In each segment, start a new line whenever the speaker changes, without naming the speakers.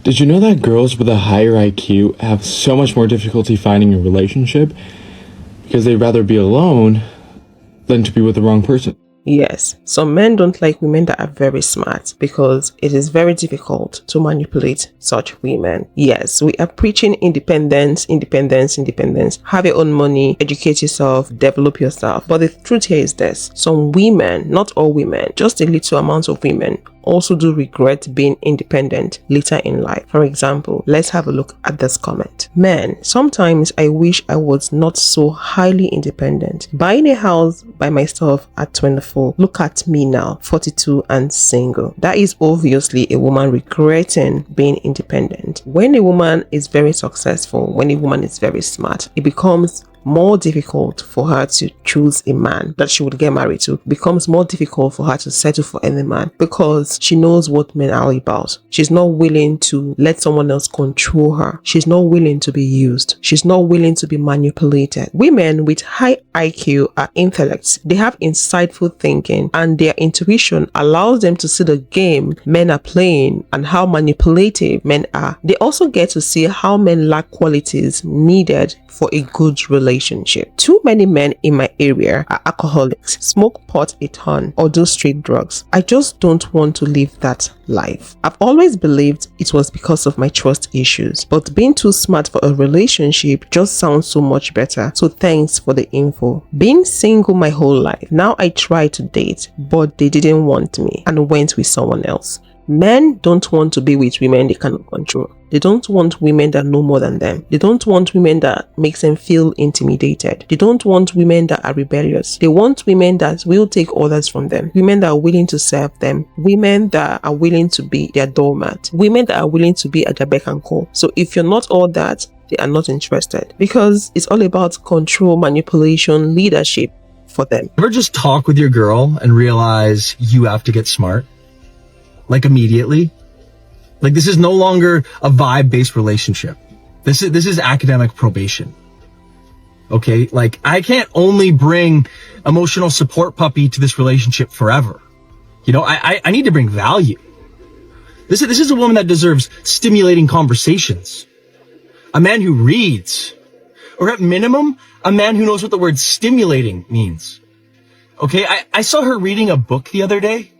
Did you know that girls with a higher IQ have so much more difficulty finding a relationship because they'd rather be alone than to be with the wrong person?
Yes, some men don't like women that are very smart because it is very difficult to manipulate such women. Yes, we are preaching independence, independence, independence. Have your own money, educate yourself, develop yourself. But the truth here is this: some women, not all women, just a little amount of women, also do regret being independent later in life. For example, let's have a look at this comment. Men, sometimes I wish I was not so highly independent. Buying a house by myself at 24. Look at me now, 42 and single. That is obviously a woman regretting being independent. When a woman is very successful, when a woman is very smart, it becomes more difficult for her to choose a man that she would get married to. It becomes more difficult for her to settle for any man because she knows what men are about. She's not willing to let someone else control her. She's not willing to be used. She's not willing to be manipulated. Women with high IQ are intellects. They have insightful thinking, and their intuition allows them to see the game men are playing and how manipulative men are. They also get to see how men lack qualities needed for a good relationship. Too many men in my area are alcoholics, smoke pot a ton, or do street drugs. I just don't want to live that life. I've always believed it was because of my trust issues, but being too smart for a relationship just sounds so much better. So thanks for the info. Being single my whole life, now I try to date, but they didn't want me and went with someone else. Men don't want to be with women they cannot control. They don't want women that know more than them. They don't want women that makes them feel intimidated. They don't want women that are rebellious. They want women that will take orders from them. Women that are willing to serve them. Women that are willing to be their doormat. Women that are willing to be at their beck and call. So if you're not all that, they are not interested. Because it's all about control, manipulation, leadership for them.
Ever just talk with your girl and realize you have to get smart? Like immediately? Like this is no longer a vibe-based relationship. This is academic probation. Okay? Like I can't only bring emotional support puppy to this relationship forever. You know, I need to bring value. This is a woman that deserves stimulating conversations. A man who reads. Or at minimum, a man who knows what the word stimulating means. Okay? I saw her reading a book the other day.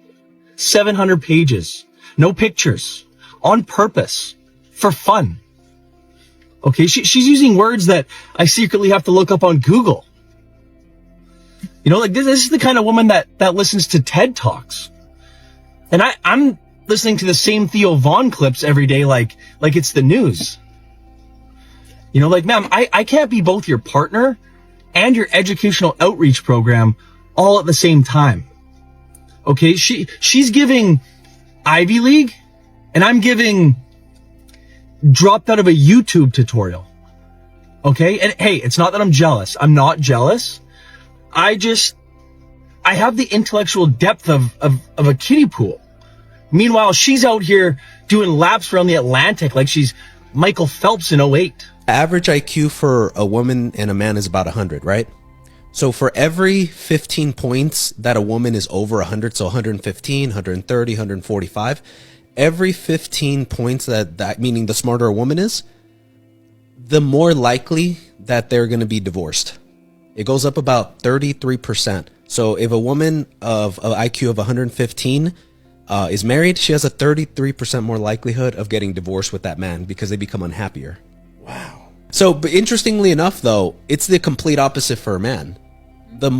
700 pages, no pictures, on purpose, for fun. Okay, she's using words that I secretly have to look up on Google. You know, like this is the kind of woman that listens to TED Talks. And I'm listening to the same Theo Vaughn clips every day like it's the news. You know, like, ma'am, I can't be both your partner and your educational outreach program all at the same time. Okay, she's giving Ivy League, and I'm giving dropped out of a YouTube tutorial. Okay, and hey, it's not that I'm jealous. I'm not jealous. I have the intellectual depth of a kiddie pool. Meanwhile, she's out here doing laps around the Atlantic like she's Michael Phelps in '08.
Average IQ for a woman and a man is about 100, right? So for every 15 points that a woman is over 100, so 115, 130, 145, every 15 points that meaning the smarter a woman is, the more likely that they're going to be divorced. It goes up about 33%. So if a woman of an IQ of 115 is married, she has a 33% more likelihood of getting divorced with that man because they become unhappier. Wow. So, but interestingly enough, though, it's the complete opposite for a man. The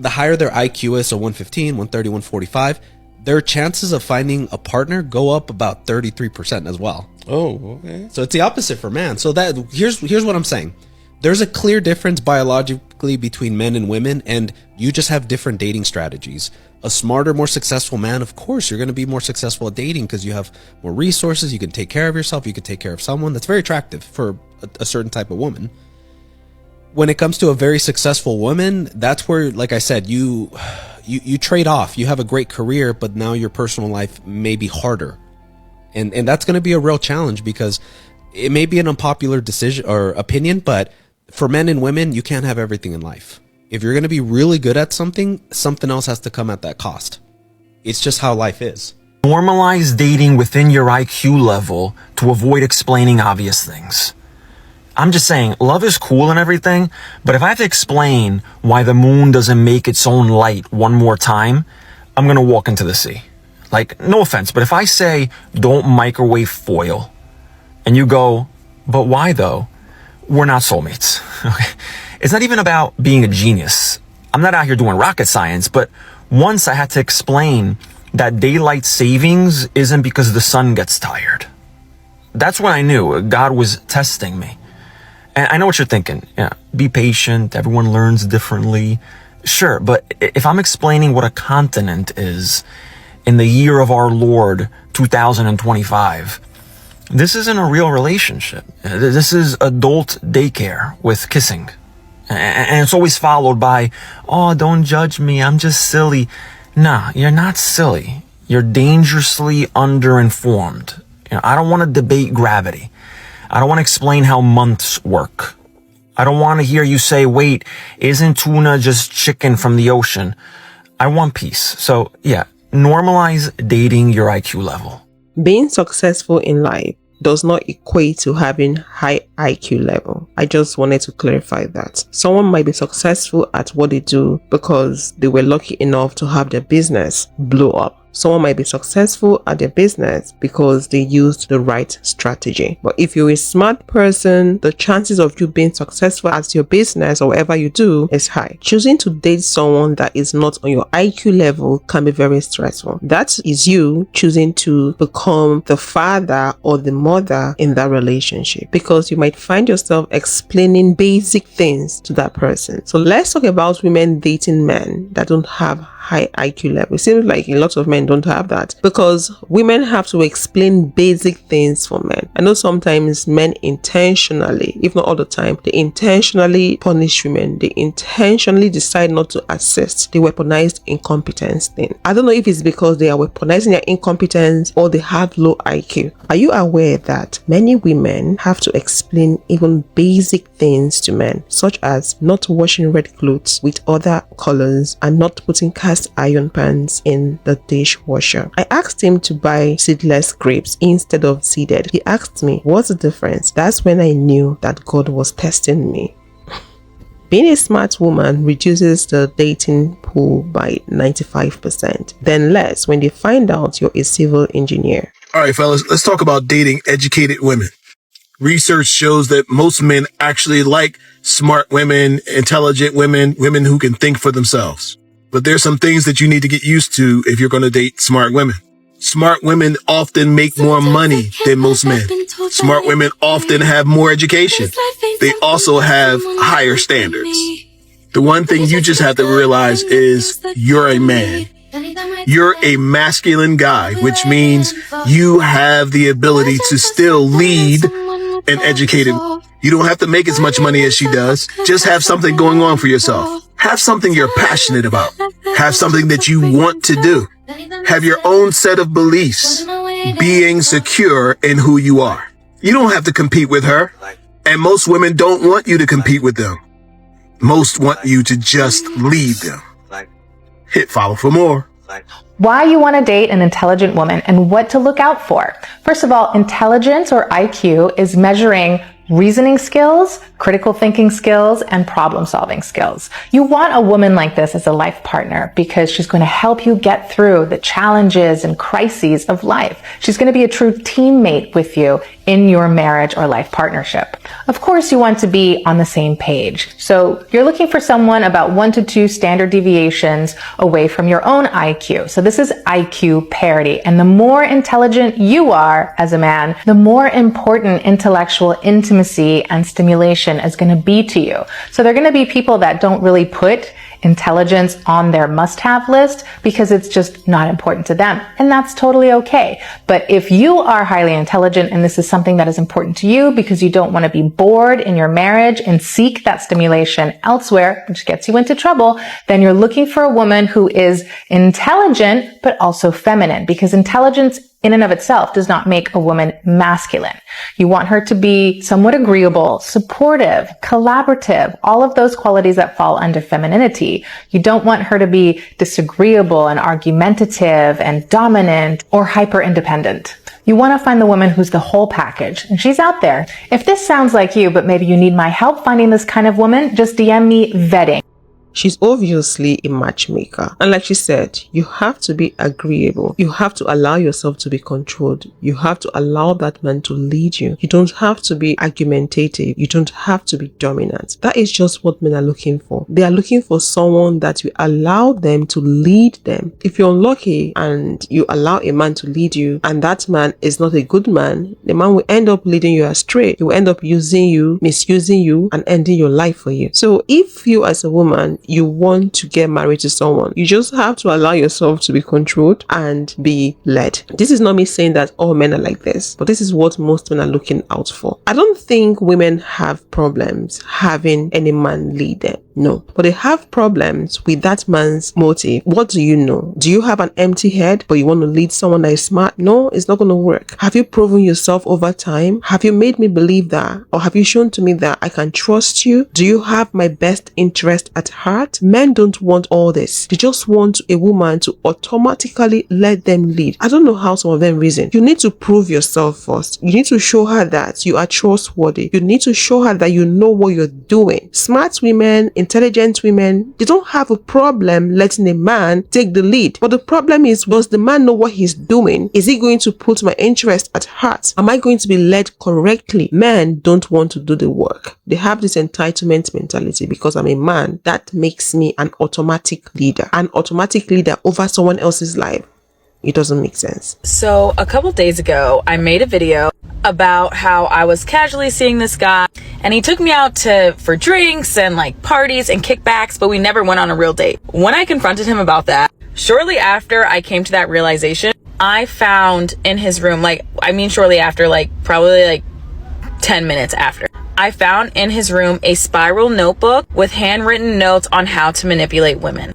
higher their IQ is, so 115, 130, 145, their chances of finding a partner go up about 33% as well.
Oh, okay.
So it's the opposite for man. So that here's what I'm saying. There's a clear difference biologically between men and women, and you just have different dating strategies. A smarter, more successful man, of course, you're going to be more successful at dating because you have more resources. You can take care of yourself. You can take care of someone. That's very attractive for a certain type of woman. When it comes to a very successful woman, that's where, like I said, you trade off. You have a great career, but now your personal life may be harder. And that's going to be a real challenge because it may be an unpopular decision or opinion, but for men and women, you can't have everything in life. If you're going to be really good at something, something else has to come at that cost. It's just how life is.
Normalize dating within your IQ level to avoid explaining obvious things. I'm just saying, love is cool and everything, but if I have to explain why the moon doesn't make its own light one more time, I'm gonna walk into the sea. Like, no offense, but if I say, don't microwave foil, and you go, but why though? We're not soulmates. Okay? It's not even about being a genius. I'm not out here doing rocket science, but once I had to explain that daylight savings isn't because the sun gets tired. That's when I knew God was testing me. And I know what you're thinking. Yeah, be patient. Everyone learns differently. Sure, but if I'm explaining what a continent is in the year of our Lord, 2025, this isn't a real relationship. This is adult daycare with kissing. And it's always followed by, oh, don't judge me, I'm just silly. Nah, you're not silly. You're dangerously underinformed. I don't want to debate gravity. I don't want to explain how months work. I don't want to hear you say, wait, isn't tuna just chicken from the ocean? I want peace. So yeah, normalize dating your IQ level.
Being successful in life does not equate to having high IQ level. I just wanted to clarify that. Someone might be successful at what they do because they were lucky enough to have their business blow up. Someone might be successful at their business because they used the right strategy. But if you're a smart person, the chances of you being successful at your business or whatever you do is high. Choosing to date someone that is not on your IQ level can be very stressful. That is you choosing to become the father or the mother in that relationship, because you might find yourself explaining basic things to that person. So let's talk about women dating men that don't have high IQ level. It seems like a lot of men don't have that, because women have to explain basic things for men. I know sometimes men intentionally, if not all the time, they intentionally punish women. They intentionally decide not to assist the weaponized incompetence thing. I don't know if it's because they are weaponizing their incompetence or they have low IQ. Are you aware that many women have to explain even basic things to men, such as not washing red clothes with other colors and not putting cast iron pans in the dishwasher? I asked him to buy seedless grapes instead of seeded. He asked me, what's the difference? That's when I knew that God was testing me. Being a smart woman reduces the dating pool by 95%, then less when they find out you're a civil engineer.
All right, fellas, let's talk about dating educated women. Research shows that most men actually like smart women, intelligent women, women who can think for themselves. But there's some things that you need to get used to if you're going to date smart women. Smart women often make more money than most men. Smart women often have more education. They also have higher standards. The one thing you just have to realize is you're a man. You're a masculine guy, which means you have the ability to still lead an educated. You don't have to make as much money as she does. Just have something going on for yourself. Have something you're passionate about. Have something that you want to do. Have your own set of beliefs. Being secure in who you are. You don't have to compete with her. And most women don't want you to compete with them. Most want you to just lead them. Hit follow for more.
Why you want to date an intelligent woman and what to look out for. First of all, intelligence, or IQ, is measuring reasoning skills, critical thinking skills, and problem solving skills. You want a woman like this as a life partner because she's going to help you get through the challenges and crises of life. She's going to be a true teammate with you in your marriage or life partnership. Of course, you want to be on the same page. So you're looking for someone about 1 to 2 standard deviations away from your own IQ. So this is IQ parity. And the more intelligent you are as a man, the more important intellectual intimacy and stimulation is going to be to you. So they're going to be people that don't really put intelligence on their must-have list because it's just not important to them. And that's totally okay. But if you are highly intelligent and this is something that is important to you because you don't want to be bored in your marriage and seek that stimulation elsewhere, which gets you into trouble, then you're looking for a woman who is intelligent but also feminine, because intelligence in and of itself does not make a woman masculine. You want her to be somewhat agreeable, supportive, collaborative, all of those qualities that fall under femininity. You don't want her to be disagreeable and argumentative and dominant or hyper independent. You want to find the woman who's the whole package, and she's out there. If this sounds like you, but maybe you need my help finding this kind of woman, just DM me vetting.
She's obviously a matchmaker. And like she said, you have to be agreeable. You have to allow yourself to be controlled. You have to allow that man to lead you. You don't have to be argumentative. You don't have to be dominant. That is just what men are looking for. They are looking for someone that will allow them to lead them. If you're unlucky and you allow a man to lead you and that man is not a good man, the man will end up leading you astray. He will end up using you, misusing you, and ending your life for you. So if you as a woman, you want to get married to someone, you just have to allow yourself to be controlled and be led. This is not me saying that all men are like this, but this is what most men are looking out for. I don't think women have problems having any man lead them. No, but they have problems with that man's motive. What do you know? Do you have an empty head, but you want to lead someone that is smart? No, it's not going to work. Have you proven yourself over time? Have you made me believe that? Or have you shown to me that I can trust you? Do you have my best interest at heart? Men don't want all this. They just want a woman to automatically let them lead. I don't know how some of them reason. You need to prove yourself first. You need to show her that you are trustworthy. You need to show her that you know what you're doing. Smart women, intelligent women, they don't have a problem letting a man take the lead. But the problem is, does the man know what he's doing? Is he going to put my interest at heart? Am I going to be led correctly? Men don't want to do the work. They have this entitlement mentality. Because I'm a man, that makes me an automatic leader. An automatic leader over someone else's life. It doesn't make sense.
So a couple days ago, I made a video about how I was casually seeing this guy and he took me out for drinks and like parties and kickbacks, but we never went on a real date. When I confronted him about that, shortly after I came to that realization, I found in his room, shortly after, probably 10 minutes after, I found in his room a spiral notebook with handwritten notes on how to manipulate women.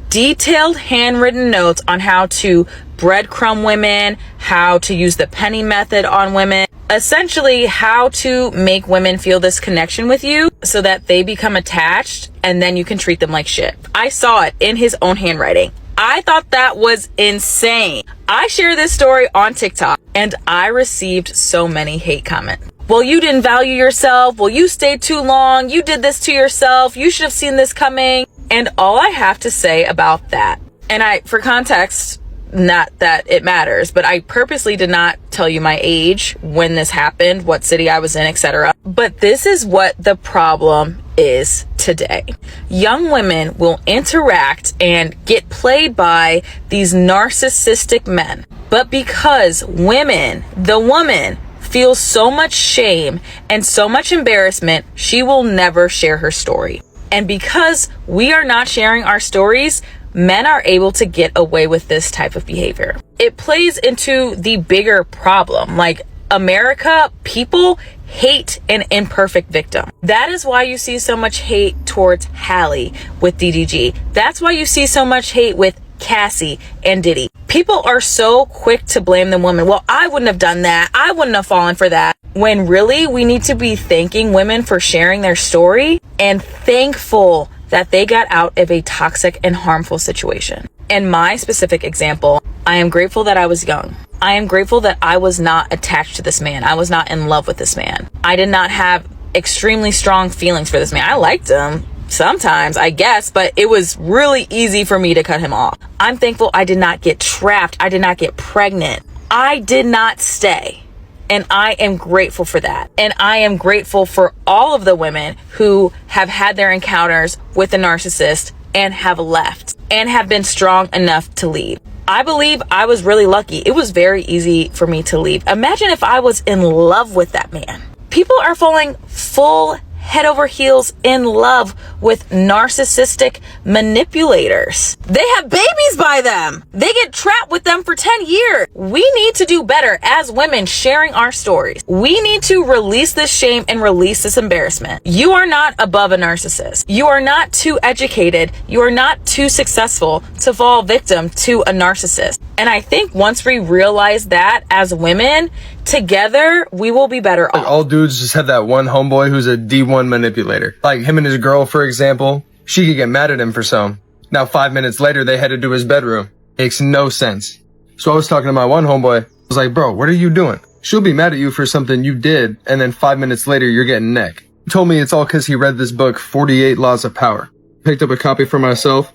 Detailed handwritten notes on how to breadcrumb women, how to use the penny method on women, essentially how to make women feel this connection with you so that they become attached and then you can treat them like shit. I saw it in his own handwriting. I thought that was insane. I share this story on TikTok and I received so many hate comments. Well, you didn't value yourself. Well, you stayed too long. You did this to yourself. You should have seen this coming. And all I have to say about that, and for context, not that it matters, but I purposely did not tell you my age, when this happened, what city I was in, etc. But this is what the problem is today. Young women will interact and get played by these narcissistic men. But because the woman, feels so much shame and so much embarrassment, she will never share her story. And because we are not sharing our stories, men are able to get away with this type of behavior. It plays into the bigger problem. Like America, people hate an imperfect victim. That is why you see so much hate towards Hallie with DDG. That's why you see so much hate with Cassie and Diddy. People are so quick to blame the woman. Well, I wouldn't have done that. I wouldn't have fallen for that. When really we need to be thanking women for sharing their story and thankful that they got out of a toxic and harmful situation. In my specific example, I am grateful that I was young. I am grateful that I was not attached to this man. I was not in love with this man. I did not have extremely strong feelings for this man. I liked him sometimes, I guess, but it was really easy for me to cut him off. I'm thankful I did not get trapped. I did not get pregnant. I did not stay. And I am grateful for that. And I am grateful for all of the women who have had their encounters with a narcissist and have left and have been strong enough to leave. I believe I was really lucky. It was very easy for me to leave. Imagine if I was in love with that man. People are falling full head over heels in love with narcissistic manipulators. They have babies by them. They get trapped with them for 10 years. We need to do better as women sharing our stories. We need to release this shame and release this embarrassment. You are not above a narcissist. You are not too educated. You are not too successful to fall victim to a narcissist. And I think once we realize that as women, together, we will be better off.
All dudes just have that one homeboy who's a D1 manipulator. Like him and his girl, for example, she could get mad at him for some. Now 5 minutes later, they headed to his bedroom. Makes no sense. So I was talking to my one homeboy. I was like, bro, what are you doing? She'll be mad at you for something you did, and then 5 minutes later, you're getting neck. He told me it's all because he read this book, 48 Laws of Power. Picked up a copy for myself.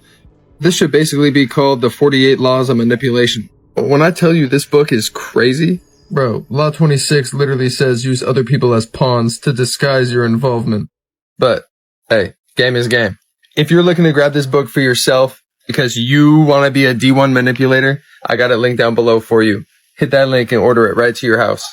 This should basically be called the 48 Laws of Manipulation. When I tell you this book is crazy, bro, Law 26 literally says use other people as pawns to disguise your involvement. But, hey, game is game. If you're looking to grab this book for yourself because you want to be a D1 manipulator, I got it linked down below for you. Hit that link and order it right to your house.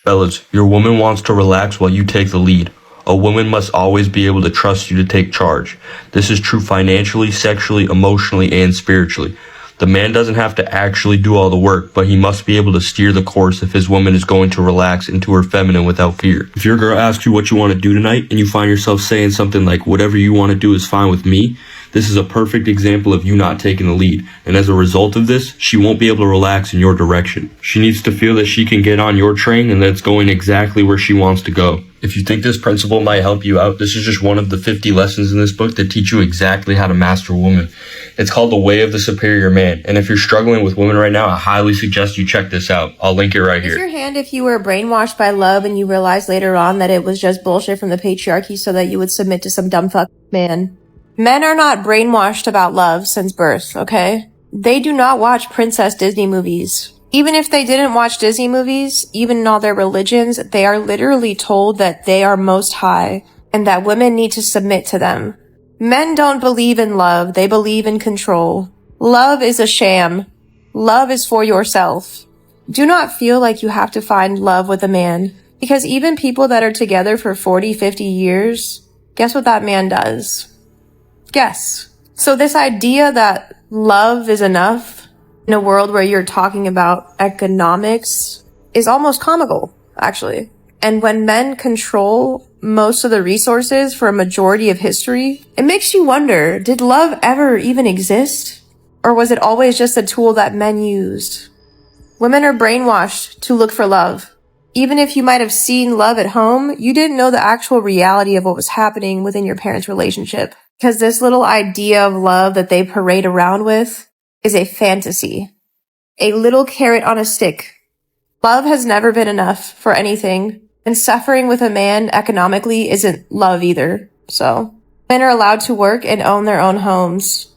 Fellas, your woman wants to relax while you take the lead. A woman must always be able to trust you to take charge. This is true financially, sexually, emotionally, and spiritually. The man doesn't have to actually do all the work, but he must be able to steer the course if his woman is going to relax into her feminine without fear. If your girl asks you what you want to do tonight and you find yourself saying something like, whatever you want to do is fine with me, this is a perfect example of you not taking the lead. And as a result of this, she won't be able to relax in your direction. She needs to feel that she can get on your train and that it's going exactly where she wants to go. If you think this principle might help you out, this is just one of the 50 lessons in this book that teach you exactly how to master a woman. It's called The Way of the Superior Man. And if you're struggling with women right now, I highly suggest you check this out. I'll link it right here.
Raise your hand if you were brainwashed by love and you realized later on that it was just bullshit from the patriarchy so that you would submit to some dumb fuck man. Men are not brainwashed about love since birth, okay? They do not watch Princess Disney movies. Even if they didn't watch Disney movies, even in all their religions, they are literally told that they are most high and that women need to submit to them. Men don't believe in love. They believe in control. Love is a sham. Love is for yourself. Do not feel like you have to find love with a man, because even people that are together for 40, 50 years, guess what that man does? Guess. So this idea that love is enough in a world where you're talking about economics is almost comical, actually. And when men control most of the resources for a majority of history, it makes you wonder, did love ever even exist? Or was it always just a tool that men used? Women are brainwashed to look for love. Even if you might have seen love at home, you didn't know the actual reality of what was happening within your parents' relationship. Because this little idea of love that they parade around with is a fantasy. A little carrot on a stick. Love has never been enough for anything. And suffering with a man economically isn't love either. So, men are allowed to work and own their own homes.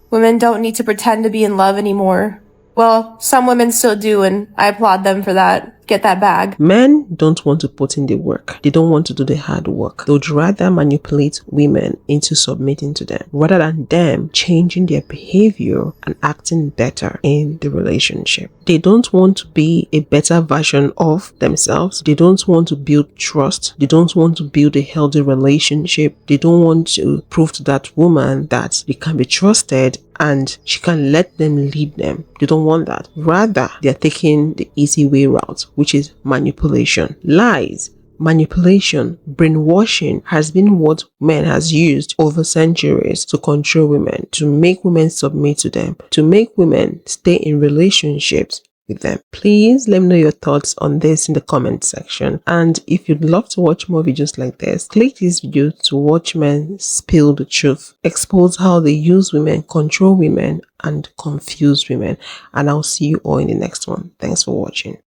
Women don't need to pretend to be in love anymore. Well, some women still do, and I applaud them for that. Get that bag.
Men don't want to put in the work. They don't want to do the hard work. They would rather manipulate women into submitting to them rather than them changing their behavior and acting better in the relationship. They don't want to be a better version of themselves. They don't want to build trust. They don't want to build a healthy relationship. They don't want to prove to that woman that they can be trusted and she can let them lead them. They don't want that. Rather, they're taking the easy way route, which is manipulation. Lies, manipulation, brainwashing has been what men has used over centuries to control women, to make women submit to them, to make women stay in relationships with them. Please let me know your thoughts on this in the comment section. And if you'd love to watch more videos like this, click this video to watch men spill the truth, expose how they use women, control women, and confuse women. And I'll see you all in the next one. Thanks for watching.